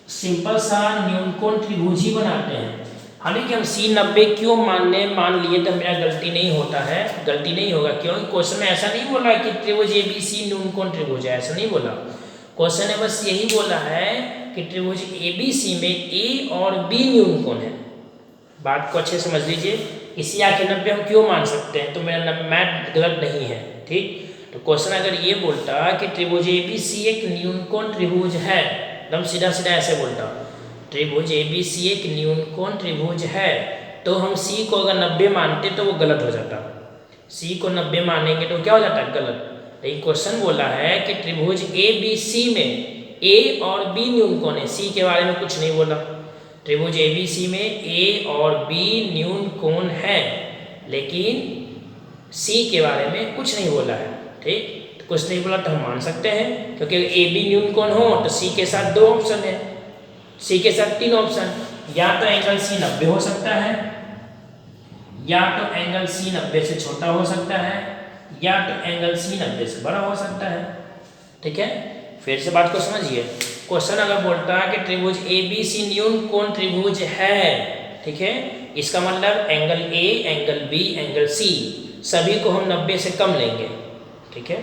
Simple सा न्यूनकोण त्रिभुज ही बनाते हैं। हालांकि हम C90 क्यों मान लिए तो मेरा गलती नहीं होता है, गलती नहीं होगा, क्योंकि क्वेश्चन में ऐसा नहीं बोला कि त्रिभुज ABC न्यूनकोण त्रिभुज है, ऐसा नहीं बोला। क्वेश्चन ने बस यही बोला है कि त्रिभुज ABC में A और B न्यूनकोण है। बात को अच्छे समझ लीजिए, इसी आके 90 हम क्यों मान सकते हैं, तो मेरा मैथ गलत नहीं है, ठीक। तो क्वेश्चन अगर ये बोलता कि त्रिभुज ABC एक न्यूनकोण त्रिभुज है, एकदम सीधा सीधा ऐसे बोलता, त्रिभुज ABC एक न्यूनकोण त्रिभुज है, तो हम C को अगर 90 मानते तो वो गलत हो जाता। C को 90 मानेंगे तो क्या हो जाता है, गलत। लेकिन क्वेश्चन बोला है कि त्रिभुज ABC में A और B न्यूनकोण है, C के बारे में कुछ नहीं बोला। त्रिभुज ABC में A और B न्यूनकोण है, लेकिन C के बारे में कुछ नहीं बोला है, ठीक। तो कुछ नहीं बोला तो हम मान सकते हैं, क्योंकि AB न्यूनकोण हो तो C के साथ 2 ऑप्शन है, C के साथ 3 ऑप्शन, या तो एंगल C 90 हो सकता है, या तो एंगल C 90 से छोटा हो सकता है, या तो एंगल C 90 से बड़ा हो सकता है, ठीक है। फिर से बात को समझिए, क्वेश्चन अगर बोलता है कि त्रिभुज ABC न्यूनकोण त्रिभुज है, ठीक है, इसका मतलब angle A, angle B, angle C सभी को हम 90 से कम लेंगे, ठीक है।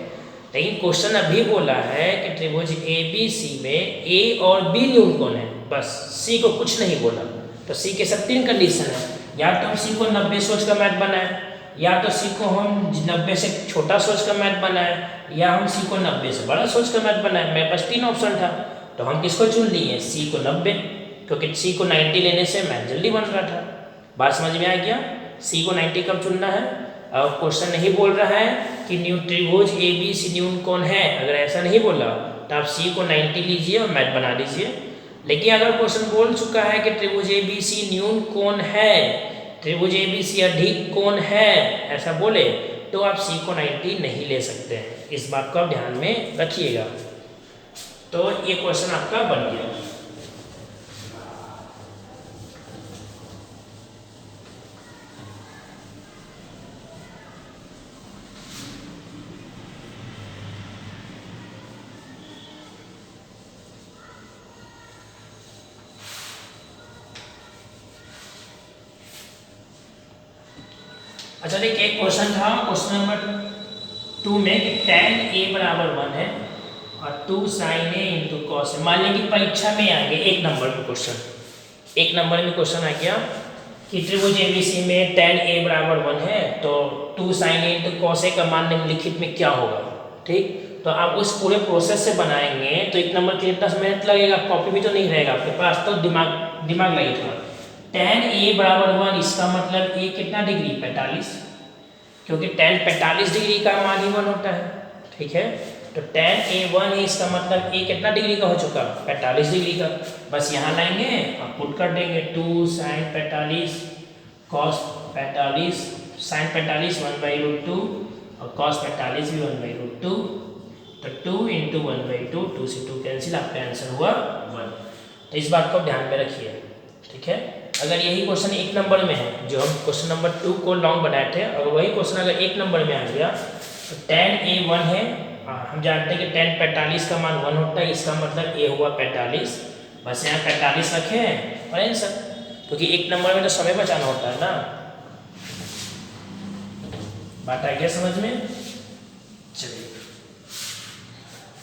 लेकिन क्वेश्चन अभी बोला है कि त्रिभुज ABC में A और B न्यूनकोण है, बस C को कुछ नहीं बोला। तो C के साथ 3 कंडीशन है, या तो हम C को 90 सोच कर मैथ बनाए, या तो C को हम 90 से छोटा सोच कर मैथ बनाए, या हम C को 90 से बड़ा सोच कर मैथ बनाए। मेरे पास 3 ऑप्शन था, तो हम किसको चुन लिए, C को 90, क्योंकि C को 90 लेने से मैथ जल्दी बन रहा था। बात समझ में आ गया, C को 90 कब चुनना है। और क्वेश्चन नहीं बोल रहा है कि त्रिभुज ABC न्यूनकोण है, अगर ऐसा नहीं बोला तो आप C को 90 लीजिए और मैथ बना दीजिए। लेकिन अगर क्वेश्चन बोल चुका है कि त्रिभुज ABC न्यूनकोण है, त्रिभुज ABC अधिक कोण है, ऐसा बोले तो आप C को 90 नहीं ले सकते हैं। इस बात को आप ध्यान में रखिएगा। तो ये क्वेश्चन आपका बन गया। अच्छा देखिए, एक क्वेश्चन था क्वेश्चन नंबर 2 में कि tan A बराबर 1 है और 2 sin A इंटू कॉस है। मान लें कि परीक्षा में आ गया 1 नंबर में क्वेश्चन, 1 नंबर में क्वेश्चन आ गया कि त्रिभुज ABC में tan A बराबर 1 है, तो 2 sin A into cos A का मान निम्नलिखित में क्या होगा, ठीक। तो आप उस पूरे प्रोसेस से बनाएंगे तो 1 नंबर के लिए इतना मेहनत लगेगा, कॉपी भी तो नहीं रहेगा आपके पास, तो दिमाग लगेगा। tan A बराबर 1, इसका मतलब A कितना डिग्री, 45, क्योंकि tan 45 डिग्री का मान ही 1 होता है, ठीक है। तो tan A 1 है, इसका मतलब A कितना डिग्री का हो चुका, 45 डिग्री का। बस यहाँ लाएंगे और पुट कर देंगे 2 sin 45 cos 45, sin 45 1/√2 और cos 45 भी 1/√2, तो 2 इंटू 1/2, 2 से 2 कैंसिल, आपका आंसर हुआ 1। तो इस बात को ध्यान में रखिए, ठीक है। अगर यही क्वेश्चन 1 नंबर में है, जो हम क्वेश्चन नंबर 2 को लॉन्ग बनाए थे, अगर वही क्वेश्चन अगर 1 नंबर में आ गया तो tan A 1 है, हम जानते हैं कि tan 45 का मान 1 होता है, इसका मतलब A हुआ 45, बस यहाँ 45 रखें और आंसर, क्योंकि 1 नंबर में तो समय बचाना होता है ना। बात आ गया समझ में। चलिए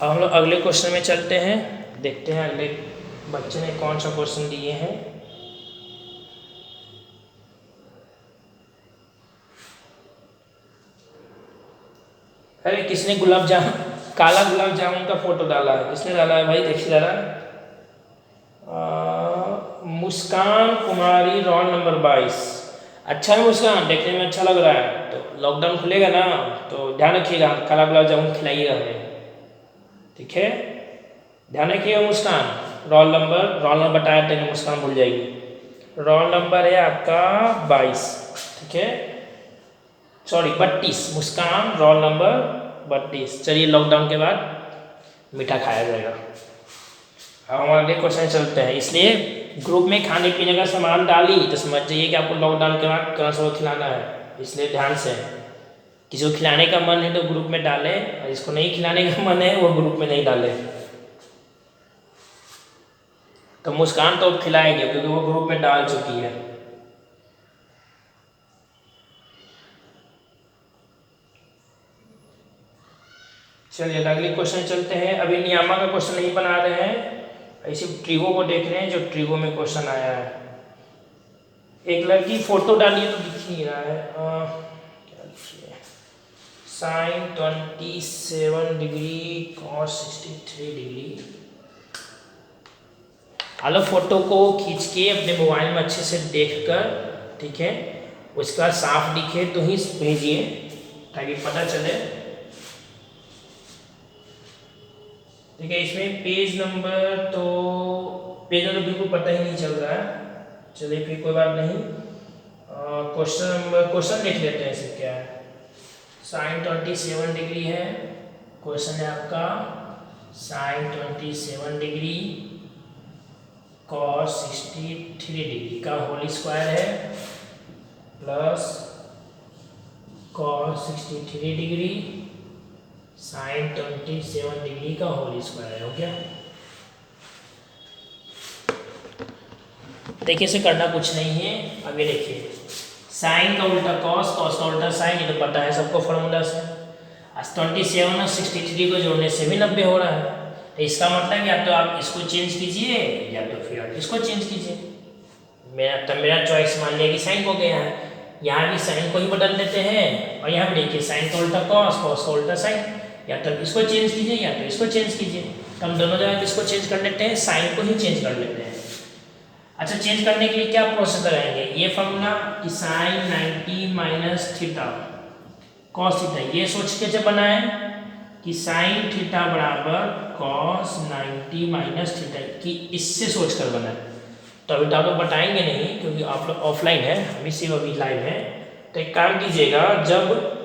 अब हम लोग अगले क्वेश्चन में चलते हैं, देखते हैं अगले बच्चे ने कौन सा क्वेश्चन दिए हैं। अरे किसने काला गुलाब जामुन का फोटो डाला है, किसने डाला है भाई, देखिए जरा। मुस्कान कुमारी, रोल नंबर 22। अच्छा है मुस्कान, देखने में अच्छा लग रहा है। तो लॉकडाउन खुलेगा ना, तो ध्यान रखिएगा, काला गुलाब जामुन खिलाइएगा हमें, ठीक है। ध्यान रखिएगा मुस्कान, रोल नंबर बताया तो मुस्कान भूल जाएगी। रोल नंबर है आपका 22, ठीक है, सॉरी 32, मुस्कान रोल नंबर 32। चलिए लॉकडाउन के बाद मीठा खाया जाएगा। अब हम अगले क्वेश्चन चलते हैं। इसलिए ग्रुप में खाने पीने का सामान डाली तो समझ जाइए कि आपको लॉकडाउन के बाद कौन सा खिलाना है, इसलिए ध्यान से। किसी को खिलाने का मन है तो ग्रुप में डालें, और जिसको नहीं खिलाने का मन है वो ग्रुप में नहीं डाले। तो मुस्कान तो अब खिलाएगी क्योंकि वो ग्रुप में डाल चुकी है। चलिए अगले क्वेश्चन चलते हैं। अभी नियामा का क्वेश्चन नहीं बना रहे हैं, ऐसे ट्रिगो को देख रहे हैं जो ट्रिगो में क्वेश्चन आया है। एक लड़की फोटो डाली है तो दिख नहीं रहा है, क्या लिखिए, साइन 27 डिग्री कॉस 63 डिग्री। हेलो, फोटो को खींच के अपने मोबाइल में अच्छे से देखकर, ठीक है, उसका साफ दिखे तो ही भेजिए ताकि पता चले। ठीक है, इसमें पेज नंबर तो बिल्कुल पता ही नहीं चल रहा है। चलिए फिर कोई बात नहीं, क्वेश्चन देख लेते हैं। इसे क्या है, साइन 27 डिग्री है, क्वेश्चन है आपका साइन 27 डिग्री कॉस 63 डिग्री का होल स्क्वायर है plus cos 63 degree sine 27 degree का होल स्क्वायर है। हो गया। देखिए इसे करना कुछ नहीं है। अब ये देखिए, साइन का उल्टा कॉस, कॉस का उल्टा साइन, ये तो पता है सबको फॉर्मूला से। 27 और 63 को जोड़ने से भी 90 हो रहा है। तो इसका मतलब या तो आप इसको चेंज कीजिए या तो फिर आप इसको चेंज कीजिए। मेरा चॉइस मान लिया कि साइन को गया है, यहाँ भी साइन को ही बदल देते हैं और यहाँ भी देखिए साइन का उल्टा कॉस, कॉस का उल्टा साइन, या तो इसको चेंज कीजिए या तो इसको चेंज कीजिए। तो हम दोनों जगह इसको चेंज कर लेते हैं, साइन को ही चेंज कर लेते हैं। अच्छा, चेंज करने के लिए क्या प्रोसेस लगाएंगे, ये फॉर्मूला कि sine 90 minus theta cos theta, ये सोच के जब बनाए कि साइन थीटा बराबर कॉस 90 माइनस थीटा, कि इससे सोच कर बनाए। तो अभी तो आप लोग बताएंगे नहीं क्योंकि आप लोग ऑफलाइन है, हम सिर्फ अभी लाइव है। तो एक काम कीजिएगा, जब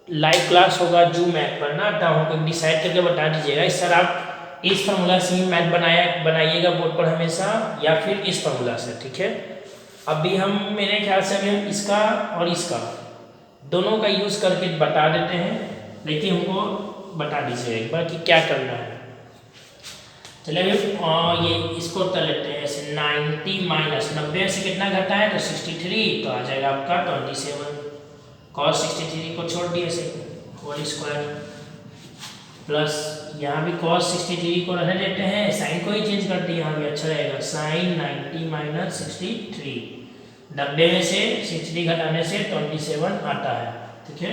लाइव क्लास होगा जूम ऐप पर ना, तब हमको डिसाइड करके बता दीजिएगा सर आप इस फार्मूला से ही मैथ बनाइएगा बोर्ड पर हमेशा, या फिर इस फार्मूला से। ठीक है, अभी हम मेरे ख्याल से अभी हम इसका और इसका दोनों का यूज़ करके बता देते हैं, लेकिन हमको बता दीजिए एक बार कि क्या करना है। चलिए अभी ये इसको कर लेते हैं ऐसे, 90 माइनस 90 से कितना घटा है तो 63, तो आ जाएगा आपका 27 कॉस 63 को छोड़ दिए ऐसे होल स्क्वायर प्लस यहाँ भी cos 63 को रहने देते हैं, साइन को ही चेंज करते हैं, यहाँ भी अच्छा रहेगा साइन 90 माइनस 63, 90 में से 63 घटाने से 27 आता है। ठीक है,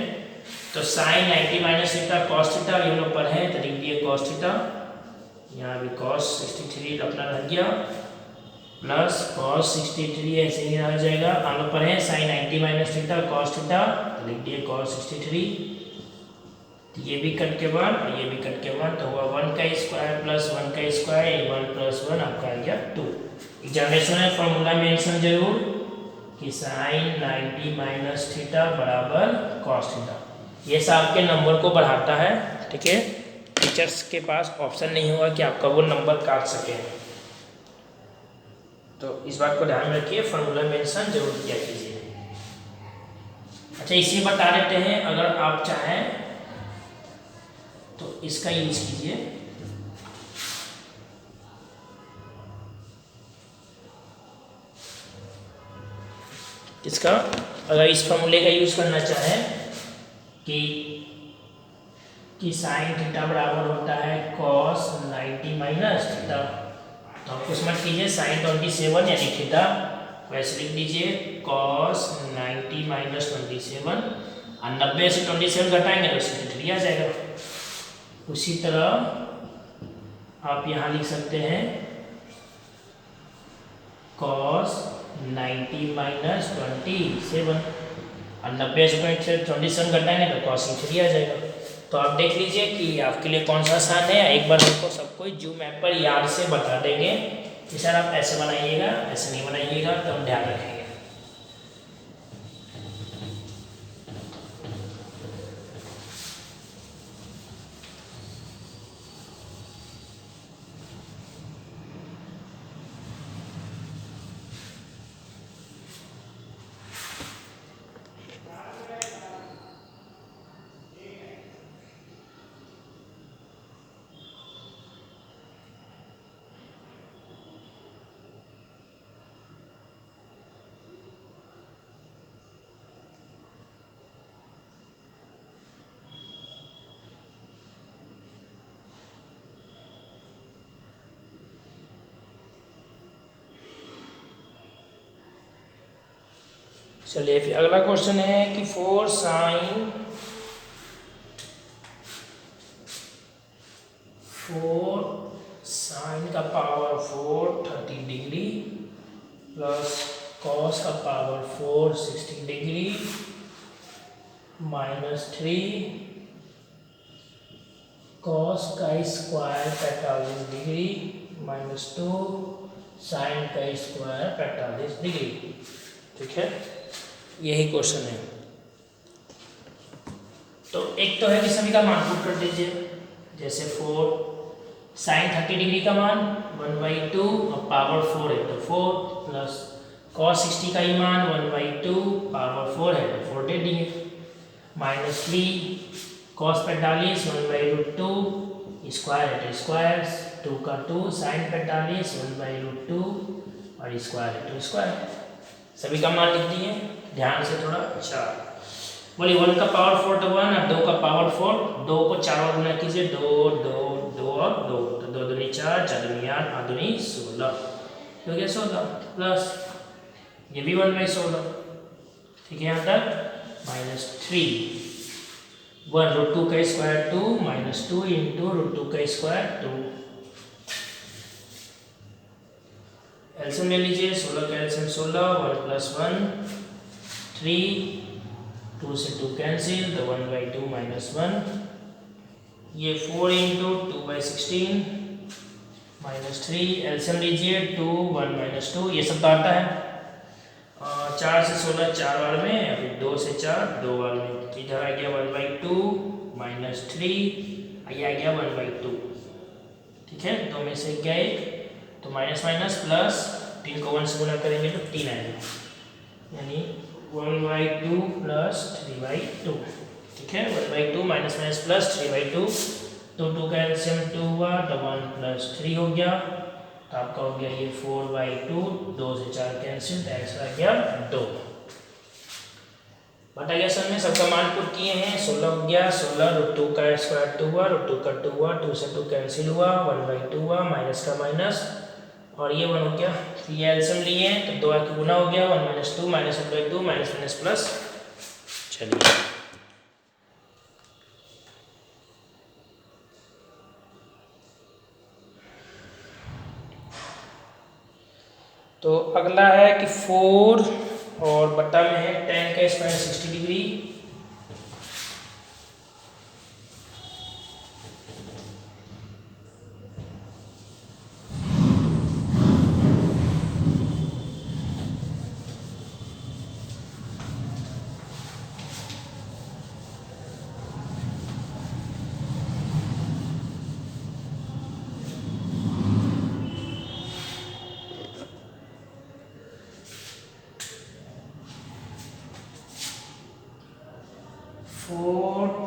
तो sine 90 minus theta cos theta ये लोग पर है तो लिख दिए कॉस थीटा, यहाँ भी cos 63 अपना रह गया प्लस cos 63 ऐसे ही रह जाएगा, आगे पर है sine 90 minus theta cos theta तो लिख दिए cos 63, ये भी कट के 1 और ये भी कट के 1, तो हुआ 1 का स्क्वायर प्लस 1 का स्क्वायर, 1 प्लस 1 आपका आ गया 2। एग्जामिनेशन में फॉर्मूला मेंशन जरूर कि साइन 90 माइनस थीटा बराबर कॉस थीटा, ये सब आपके नंबर को बढ़ाता है। ठीक है, टीचर्स के पास ऑप्शन नहीं होगा कि आपका वो नंबर काट सके, तो इस बात को ध्यान में रखिए, फॉर्मूला मेंशन जरूर किया कीजिए। अच्छा, इसी बता देते हैं, अगर आप चाहें तो इसका यूज कीजिए। इसका अगर इस फॉर्मूले का यूज करना चाहें कि साइन थीटा बराबर होता है कॉस 90 माइनस थीटा, तो आप कुछ मत कीजिए, साइन 27 यानी थीटा वैसे लिख दीजिए कॉस 90 माइनस 27, और 90 से 27 घटाएंगे तो 63 आ जाएगा। उसी तरह आप यहाँ लिख सकते हैं cos 90 माइनस 27, और 90 से 27 घटाएंगे तो cos 3 आ जाएगा। तो आप देख लीजिए कि आपके लिए कौन सा आसान है, एक बार हमको सबको जूम ऐप पर याद से बता देंगे कि सर आप ऐसे बनाइएगा ऐसे नहीं बनाइएगा, तो हम ध्यान रखेंगे। चलिए फिर अगला क्वेश्चन है कि 4 साइन का पावर 4 30 डिग्री प्लस कॉस का पावर 4 60 डिग्री -3 कॉस का स्क्वायर 45 डिग्री -2 साइन का स्क्वायर 45 डिग्री। ठीक है, यही क्वेश्चन है। तो एक तो है कि सभी का मान पुट कर दीजिए, जैसे 4 साइन 30 डिग्री का मान 1/2 और पावर 4 है तो 4 प्लस कॉस 60 का ही मान 1/2 पावर 4 है तो 4 दे देंगे -3 कॉस 45 1/√2 स्क्वायर है तो स्क्वायर 2 का 2 साइन 45 1/√2 और स्क्वायर है तो स्क्वायर। सभी का मान लिख दिए ध्यान से थोड़ा। अच्छा बोलिए 1 का पावर 4 तो 1 और 2 का पावर 4, 2 को 4 बार गुना कीजिए 2 2 2 और 2 तो 2 दूनी 4 4 दूनी 8 8 दूनी 16 हो गया 16 प्लस ये भी 1/16। ठीक है, यहाँ तक -3 1√2 का स्क्वायर 2 -2 इंटू √2 का स्क्वायर 2। एलसीएम ले लीजिए 16 का एलसीएम 16 1 + 1 3 2 से 2 कैंसिल तो 1/2 -1 ये 4 इंटू 2/16 -3 एलसीएम लीजिए 2 1 -2 ये सब आता है 4 से 16 4 बार में या फिर 2 से 4 2 बार में। तो इधर आ गया 1/2 -3 ये आ गया 1/2। ठीक है, 2 में से गए तो माइनस माइनस प्लस 3 को 1 से गुना करेंगे तो 3 आएगा यानी 1/2 प्लस 3/2। ठीक है, 1/2 माइनस माइनस प्लस 3/2 तो 2 का एलसीएम 2 हुआ तो 1 + 3 हो गया तो आपका हो गया ये 4/2 2 से 4 कैंसिल तो आंसर आ गया 2। बटा गया सर में सबका मान पुट किए हैं 16 हो गया 16 √2 का स्क्वायर 2 हुआ √2 का 2 हुआ 2 से 2 कैंसिल हुआ 1/2 हुआ माइनस का माइनस और ये 1 हो गया। ये एलसीएम लिए तो 2 आके गुना हो गया 1 - 2 -1/2 माइनस माइनस प्लस। चलिए तो अगला है कि 4 और बट्टा में है tan का square 60 degree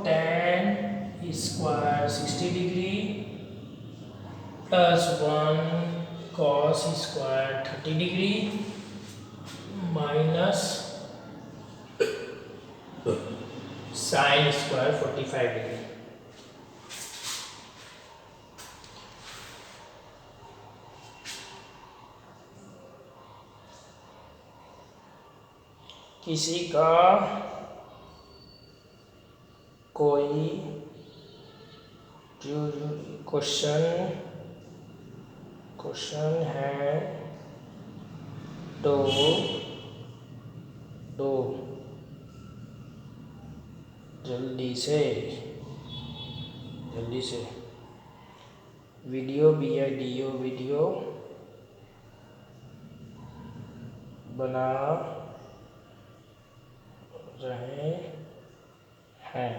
tan square 60 degree plus 1 cos square 30 degree minus sine square 45 degree. किसी का कोई जो क्वेश्चन है तो जल्दी से वीडियो बना रहे हैं।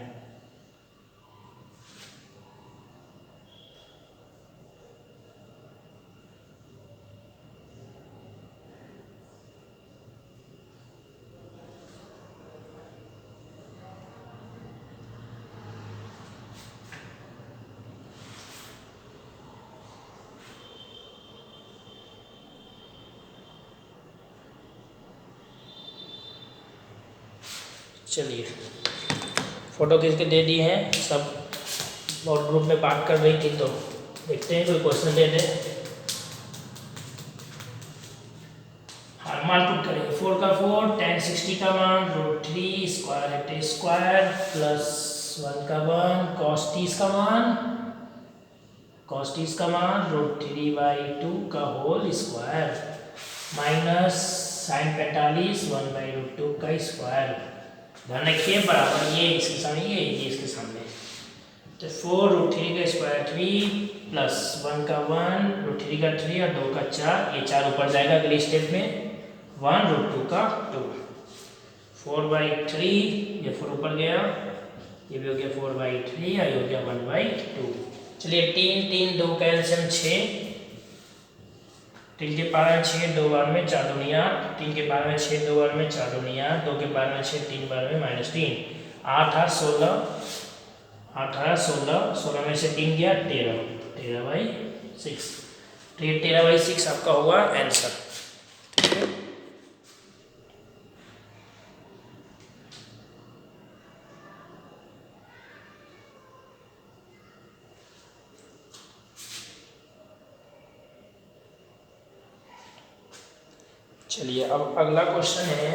चलिए फोटो खींच के दे दिए हैं सब और ग्रुप में बात कर रही थी तो देखते हैं कोई क्वेश्चन दे दे। हाँ मालपुट करेंगे 4 का 4 tan 60 का मान √3 स्क्वायर एट स्क्वायर प्लस 1 का 1 cos 30 का मान √3/2 का होल स्क्वायर माइनस sin 45 1/√2 का स्क्वायर। ध्यान रखिए बराबर ये इसके सामने ये इसके सामने तो 4 √3 का स्क्वायर 3 प्लस 1 का 1 √3 का 3 और 2 का 4 ये 4 ऊपर जाएगा अगले स्टेप में 1√2 का 2 4/3 ये 4 ऊपर गया ये भी हो गया 4/3 और ये हो गया 1/2। चलिए 3 3 2 का एलसीएम 6 3 के पावर में 6 2 बार में 4 दूनी 8 3 के पावर में 6 2 बार में 4 दूनी 8 2 के पावर में 6 3 बार में -3 8 8 16 8 8 16 16 में से 3 गया 13/6 तो ये 13/6 आपका होगा आंसर। ठीक है चलिए अब अगला क्वेश्चन है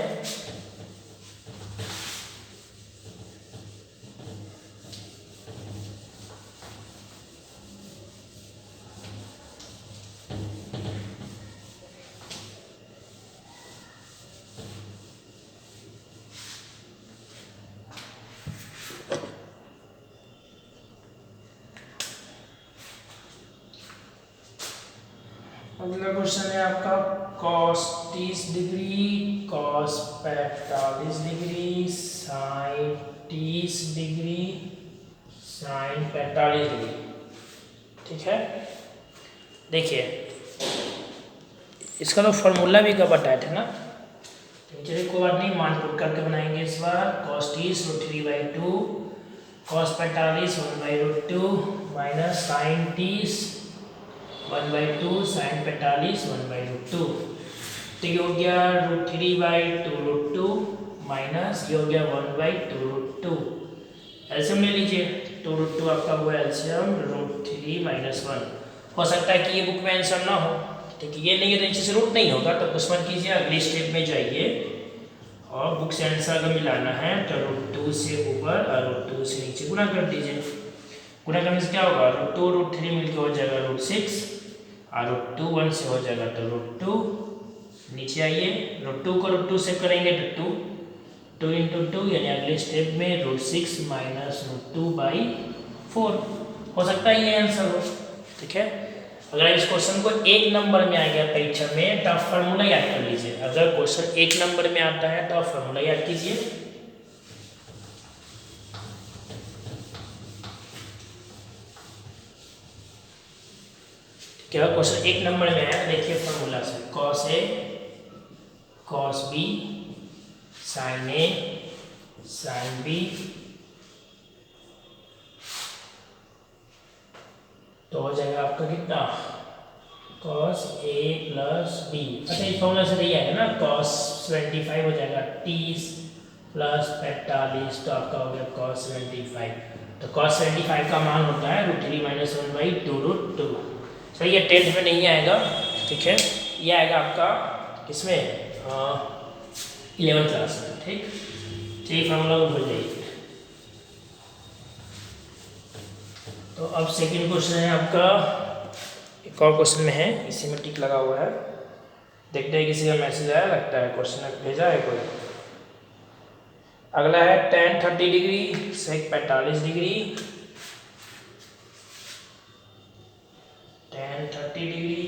आपका cos 30 degree cos 45 degree sin 30 degree sin 45 degree. ठीक है देखिए इसका तो फॉर्मूला भी कब बताया था ना चलिए कोई बात नहीं मान पुट करके बनाएंगे इस बार cos 30 √3/2 cos 45 1/√2 minus sin 30 1/2 sin 45 1/√2 तो ये हो गया √3/2√2 माइनस ये हो गया 1/2√2 एलसीएम ले लीजिए 2√2 आपका हुआ एलसीएम √3 - 1 हो सकता है कि ये बुक में आंसर ना हो ठीक है ये नहीं है तो नीचे से रूट नहीं होगा तो कुछ मत कीजिए अगले स्टेप में जाइए और बुक से आंसर अगर मिलाना है तो √2 से ऊपर और √2 से नीचे गुना कर दीजिए। गुना करने से क्या होगा √2 √3 मिलकर हो जाएगा √6 और √2 1 से हो जाएगा तो √2 नीचे आइए √2 को √2 से करेंगे तो 2 × 2 यानी अगले स्टेप में √6 माइनस √2/4 हो सकता है ये आंसर हो। ठीक है अगर इस क्वेश्चन को 1 नंबर में आ गया परीक्षा में तो आप फार्मूला याद कर लीजिए। अगर क्वेश्चन 1 नंबर में आता है तो आप फार्मूला याद कीजिए। क्या क्वेश्चन 1 नंबर में है देखिए फार्मूला से cos A cos B sin A sin B तो हो जाएगा आपका कितना cos A + B। अच्छा इस फॉर्मूला से नहीं आएगा ना cos 25 हो जाएगा 30 + 45 तो आपका हो गया cos 75 तो cos 75 का मान होता है √3 - 1/2√2। सही ये 10th में नहीं आएगा ठीक है ये आएगा आपका किसमें 11th क्लास में। ठीक चलिए फॉर्मूला को भूल जाइए। तो अब सेकंड क्वेश्चन है आपका एक और क्वेश्चन में है इसी में टिक लगा हुआ है देखते हैं किसी का मैसेज आया लगता है क्वेश्चन भेजा है कोई। अगला है tan 30 degree sec 45 degree tan 30 degree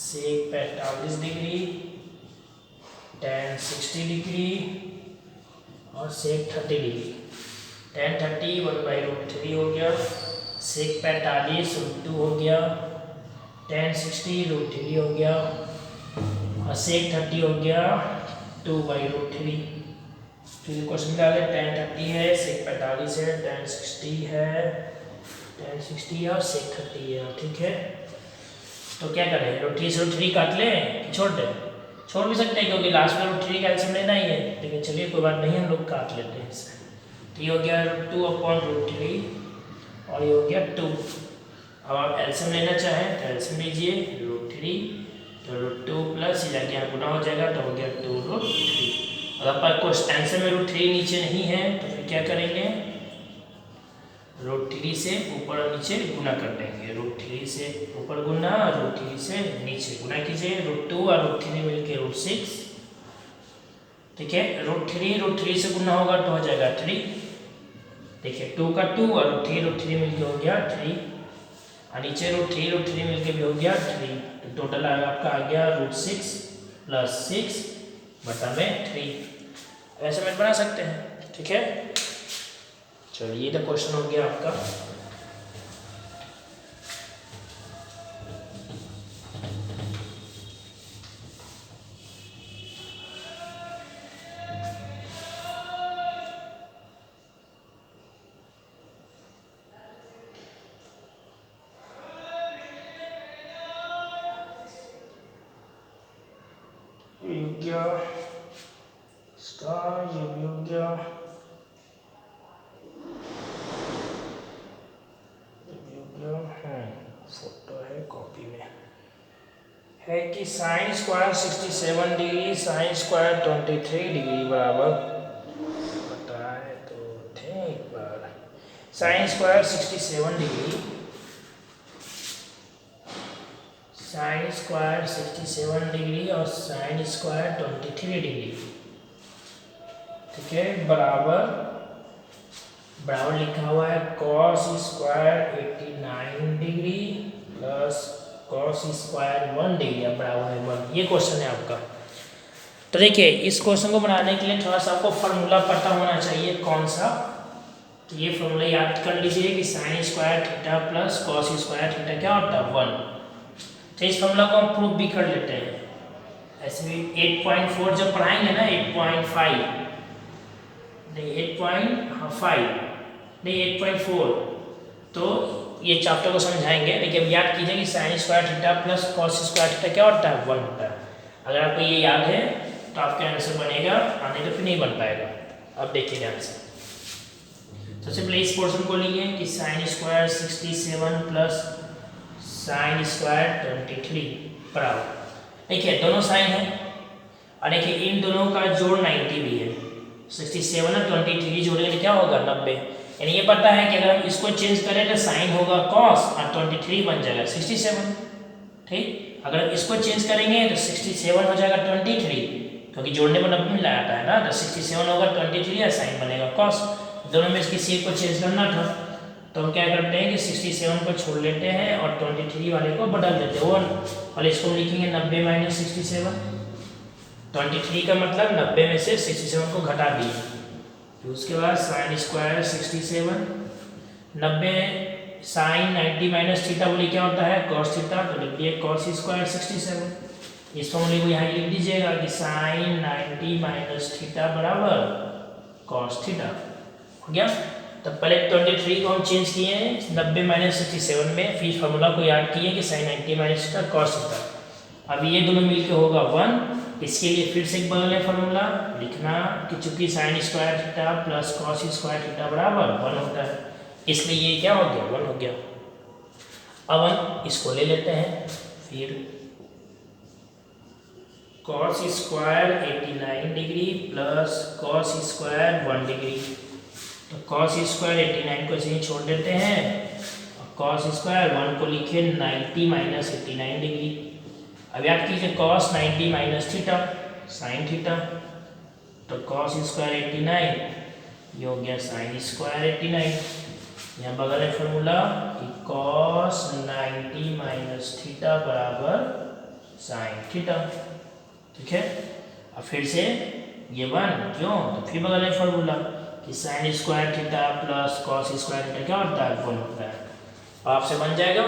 sec 45 degree tan 60 degree और sec 30 डिग्री। tan 30 1/√3 हो गया sec 45 √2 हो गया tan 60 √3 हो गया और sec 30 हो गया 2/√3। फिर क्वेश्चन डाले tan 30 है sec 45 है tan 60 है tan 60 और sec 30 है। ठीक है तो क्या करें √3 से √3 काट लें छोड़ दें छोड़ भी सकते हैं क्योंकि लास्ट में √3 का एलसीएम लेना ही है लेकिन चलिए कोई बात नहीं हम लोग काट लेते हैं इससे। तो ये हो गया 2/√3 और ये हो गया 2। अब आप एलसीएम लेना चाहें तो एलसीएम लीजिए √3 तो रूट 2 प्लस जाके यहाँ गुना हो जाएगा तो हो गया 2 रूट 3। अगर पर कुछ आंसर में रूट 3 नीचे नहीं है तो फिर क्या करेंगे, रूट 3 से ऊपर और नीचे गुना कर देंगे। रूट 3 से ऊपर गुना और रूट 3 से नीचे गुना कीजिए। रूट 2 और रूट 3 मिलके रूट 6। ठीक है, रूट 3 से गुना होगा तो हो जाएगा 3। देखिए 2 का 2 और रूट 3 मिलके हो गया 3 और नीचे रूट 3 मिलके भी हो गया 3। तो टोटल आपका आ गया रूट 6 प्लस 6 बटा में 3। ऐसे में बना सकते हैं। ठीक है, चलिए तो क्वेश्चन हो गया आपका। फोटो है कॉपी में है कि sine square 67 degree sine square 23 degree बराबर, बताए तो थे एक बार। Sine square 67 degree, sine square 67 degree और साइन स्क्वायर 23 डिग्री, ठीक है, बराबर बराबर लिखा हुआ है cos square 89 degree plus cos square 1 degree बराबर है 1। ये क्वेश्चन है आपका। तो देखिए इस क्वेश्चन को बनाने के लिए थोड़ा सा आपको फार्मूला पता होना चाहिए। कौन सा, तो ये फार्मूला याद कर लीजिए कि sine square theta plus cos square theta क्या होता है 1। तो इस फार्मूला को हम प्रूफ भी कर लेते हैं। ऐसे भी 8.4 जब पढ़ाएंगे ना 8.5 नहीं 8.5 नहीं 8.4 तो ये चैप्टर को समझाएंगे। लेकिन अब याद कीजिए कि sine square theta plus cos square theta क्या होता है 1 होता है। अगर आपको ये याद है तो आपका आंसर बनेगा, आने तो फिर नहीं बन पाएगा। अब देखिए ध्यान से, सबसे पहले इस पोर्शन को लिए कि sine square 67 plus sign square 23 बराबर, देखिए दोनों साइन है और देखिए इन दोनों का जोड़ 90 भी है। 67 और 23 जोड़ेंगे तो क्या होगा 90। यानी ये पता है कि अगर हम इसको चेंज करें तो साइन होगा कॉस और 23 बन जाएगा 67। ठीक, अगर इसको चेंज करेंगे तो 67 हो जाएगा 23, क्योंकि जोड़ने पर 90 मिला आता है ना, तो 67 होगा 23 या साइन बनेगा कॉस। दोनों में किसी एक को चेंज करना था तो हम क्या करते हैं कि 67 को छोड़ लेते हैं और 23 वाले को बदल देते हैं 1 और इसको लिखेंगे 90 माइनस 67। 23 का मतलब 90 में से 67 को घटा दिए। फिर उसके बाद sine square 67, 90 sine 90 minus theta बोले क्या होता है कॉस थीटा, तो लिख दिए कॉस स्क्वायर 67। इस फॉर्मूले को यहाँ लिख दीजिएगा कि साइन 90 माइनस थीटा बराबर कॉस थीटा हो गया। तो पहले 23 को हम चेंज किए हैं 90 माइनस 67 में, फिर फार्मूला को याद किए कि sine 90 minus theta cos theta. अब ये दोनों मिलके होगा 1। इसके लिए फिर से एक बदल है फार्मूला लिखना कि चूंकि sine square theta plus cos square theta बराबर 1 होता है, इसलिए ये क्या हो गया 1 हो गया। अब हम इसको ले लेते हैं, फिर cos square 89 degree plus cos square 1 degree. तो कॉस स्क्वायर 89 को ऐसे ही छोड़ देते हैं और कॉस स्क्वायर 1 को लिखे 90 माइनस 89 डिग्री। अब याद कीजिए cos 90 minus theta sine theta, तो कॉस स्क्वायर 89 ये हो गया साइन स्क्वायर 89। यहाँ बगल है फॉर्मूला कि कॉस 90 माइनस थीटा बराबर साइन थीटा। ठीक है, अब फिर से ये 1 क्यों, तो फिर बगल है फॉर्मूला कि sine square theta plus cos square theta क्या होता है 1 होता है। आपसे बन जाएगा,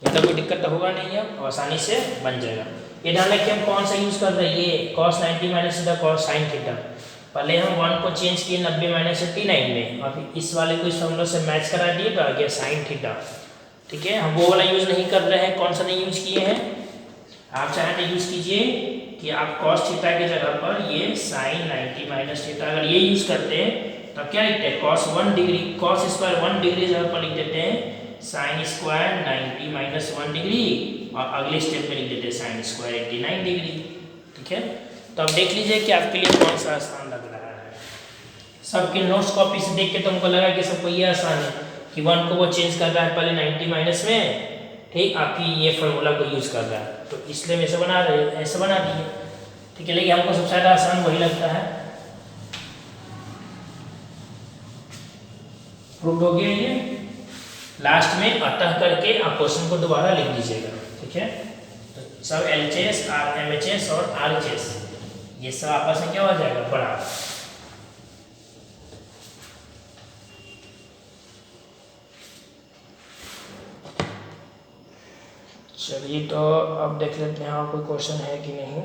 इतना कोई दिक्कत तो होगा नहीं है, आसानी से बन जाएगा। ये ध्यान रखिए हम कौन सा यूज़ कर रहे हैं, ये cos 90 minus theta cos sine theta. पहले हम 1 को चेंज किए 90 माइनस 89 में और फिर इस वाले को इस फॉर्मूला से मैच करा दिए तो आ गया साइन थीटा। ठीक है, हम वो वाला यूज़ नहीं कर रहे हैं। कौन सा नहीं यूज़ किए हैं, आप चाहें तो यूज़ कीजिए कि आप कॉस थीटा की जगह पर ये साइन 90 माइनस थीटा अगर ये यूज़ करते हैं तो क्या लिखते हैं cos 1 degree, cos square 1 degree जगह पर लिख देते हैं साइन स्क्वायर 90 माइनस 1 डिग्री और अगले स्टेप में लिख देते साइन स्क्वायर 89 डिग्री। ठीक है, तो अब देख लीजिए कि आपके लिए कौन सा आसान लग रहा है। सबके नोट्स कॉपी से देख के तुमको लगा कि सबको ये आसान है कि 1 को वो चेंज कर रहा है पहले 90 माइनस में, ठीक, आपकी ये फॉर्मूला को यूज कर रहा है, तो इसलिए हम ऐसे बना रहे, ऐसे बना दिए। ठीक है, लेकिन हमको सबसे ज़्यादा आसान वही लगता है। प्रूव हो गया ये। लास्ट में अतः करके आप क्वेश्चन को दोबारा लिख दीजिएगा। ठीक है, तो सब LHS MHS और RHS ये सब आपस में क्या हो जाएगा, बड़ा। चलिए, तो अब देख लेते हैं कोई क्वेश्चन है कि नहीं।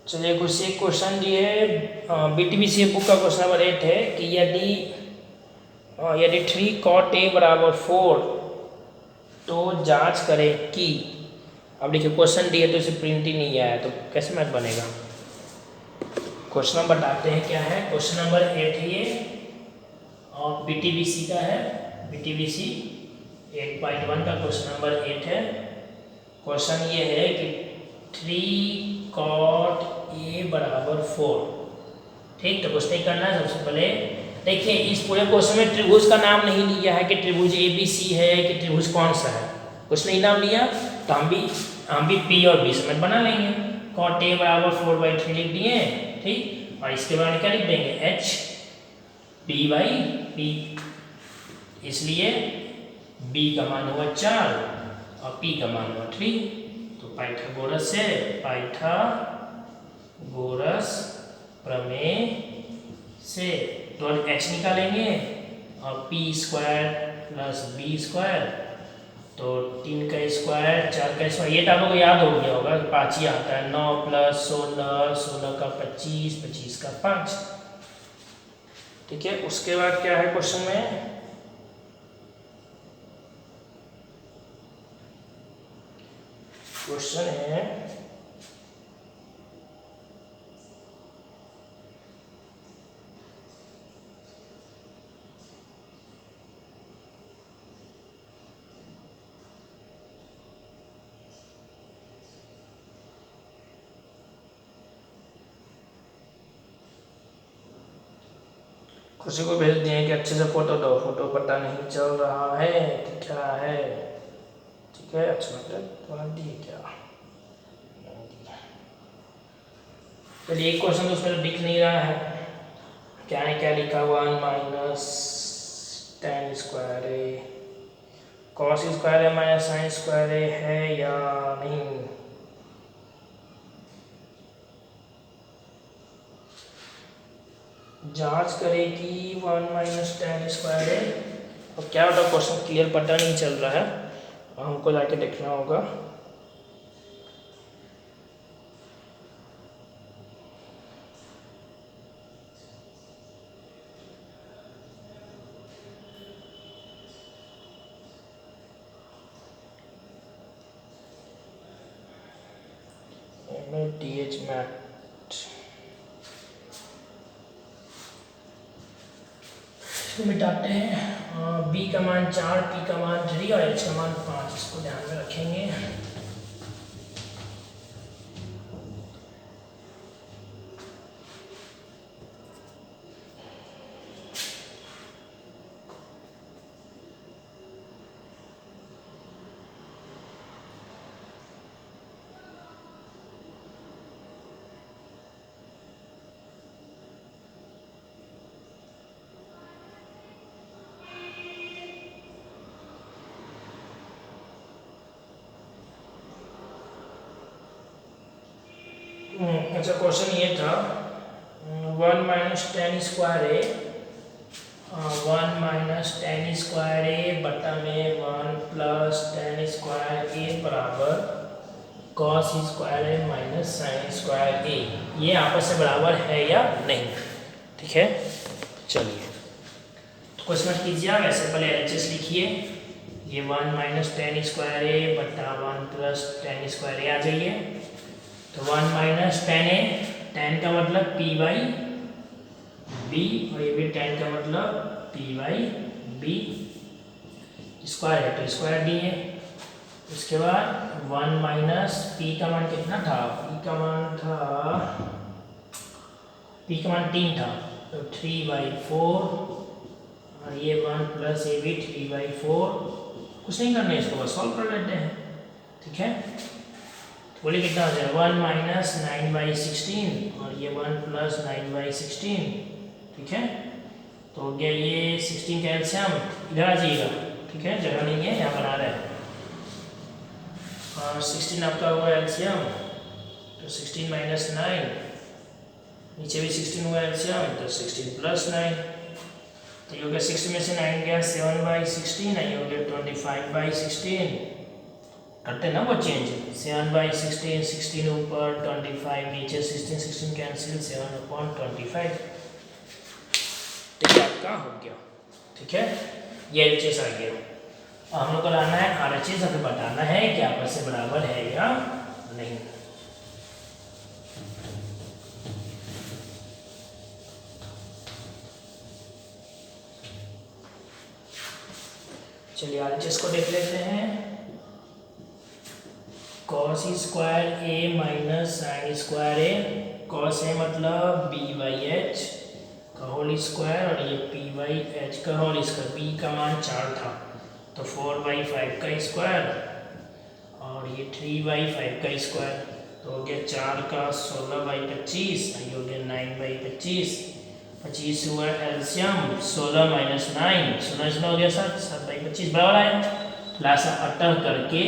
चलिए, कुछ एक क्वेश्चन दिए है BTBCA बुक का क्वेश्चन नंबर 8 है कि यदि 3 cot A बराबर 4 तो जांच करें कि, अब देखिए क्वेश्चन दिए तो इसे प्रिंट ही नहीं आया, तो कैसे मैथ बनेगा। क्वेश्चन नंबर बताते हैं क्या है। क्वेश्चन नंबर 8 है ये और BTBC का है, BTBC 8.1 का क्वेश्चन नंबर 8 है। क्वेश्चन ये है कि 3 cot A बराबर 4, ठीक, तो कुछ नहीं करना है। सबसे पहले देखिए इस पूरे क्वेश्चन में त्रिभुज का नाम नहीं लिया है कि त्रिभुज ABC है कि त्रिभुज कौन सा है, कुछ नहीं नाम लिया, तो हम भी P और B समेत बना लेंगे। cot A बराबर 4/3 लिख दिए, ठीक, और इसके बाद क्या लिख देंगे, H P/P, इसलिए B का मान हुआ 4 और P का मान हुआ 3। तो पाइथागोरस से, पाइथागोरस प्रमेय से तो H निकालेंगे और P² प्लस B², तो 3 का स्क्वायर 4 का स्क्वायर, ये तो आप लोगों को याद हो गया होगा, 5 ही आता है। 9 + 16, 16 का 25, 25 का 5। ठीक है, उसके बाद क्या है क्वेश्चन में, क्वेश्चन है खुशी को भेज दिए कि अच्छे से फोटो दो, फोटो पता नहीं चल रहा है कि क्या है। ठीक है, अच्छा मतलब दिए क्या, चलिए एक क्वेश्चन तो उसमें दिख नहीं रहा है, क्या है, क्या लिखा हुआ, 1 - tan square A cos square A - sin square A है या नहीं। जांच करें कि 1 - tan स्क्वायर A, अब क्या होता है क्वेश्चन क्लियर पता नहीं चल रहा है, हमको जाके देखना होगा। DH मैट मिटाते हैं। B का मान 4, P का मान 3 और H का मान 5, इसको ध्यान में रखेंगे। अच्छा, क्वेश्चन ये था 1 - tan square A, 1 - tan square A बटा में 1 + tan स्क्वायर A बराबर cos square A - sin square A, ये आपस में बराबर है या नहीं। ठीक है, चलिए क्वेश्चन कीजिए आप, ऐसे पहले एलएचएस लिखिए। ये 1 माइनस टेन स्क्वायर ए बटा 1 प्लस टेन स्क्वायर ए आ जाइए। तो 1 माइनस टेन ए, टेन का मतलब पी बाई बी, और ये भी टेन का मतलब पी बाई बी, स्क्वायर है तो स्क्वायर बी है। उसके बाद 1 माइनस पी का मान कितना था, पी का मान था, पी का मान 3 था, तो 3/4, और ये 1 प्लस ए भी 3/4। कुछ नहीं करना है, इसको बस सॉल्व कर लेते हैं, ठीक है। तो बोलिए कितना हो जाएगा, 1 माइनस 9/16, और ये 1 प्लस 9/16, ठीक है। तो हो गया ये 16 का एलसीएम, इधर आ जाइएगा, ठीक है, जगह नहीं है यहाँ बना रहे हैं। और 16 आपका हुआ एलसीएम, तो 16 माइनस 9, नीचे भी 16 हुआ एलसीएम, तो 16 प्लस 9, तो ये हो गया 60 में से 9 गया 7/16, ये हो गया 25/16। करते ना वो चेंज, 7/16, 16 ऊपर 25 नीचे, 16 कैंसिल, 7/25, तो आपका हो गया, ठीक है। ये एलएचएस आ गया। और हम लोग को लाना है आरएचएस, हमें बताना है कि आपस से बराबर है या नहीं। चलिए आरएचएस को देख लेते हैं। Cos square A minus sine square A, cos A मतलब b/h का होल स्क्वायर, और ये p/h का होल स्क्वायर। b का मान 4 था, तो 4/5 का स्क्वायर, और ये 3/5 का स्क्वायर, तो हो गया 4 का 16/25, ये हो गया 9/25, 25 हुआ एलसीएम, 16 माइनस 9, 16 हो गया 7, 7/25 बराबर आया। लासा अटक करके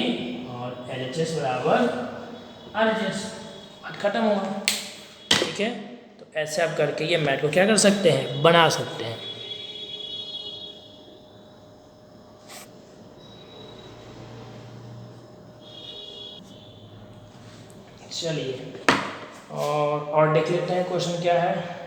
और एलएचएस बराबर आरएचएस, खत्म हुआ, ठीक है। तो ऐसे आप करके ये मैथ को क्या कर सकते हैं, बना सकते हैं। चलिए और देख लेते हैं क्वेश्चन क्या है।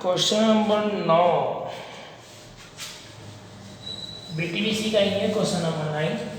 क्वेश्चन नंबर 9 बीटीबीसी का ही है, क्वेश्चन नंबर 9।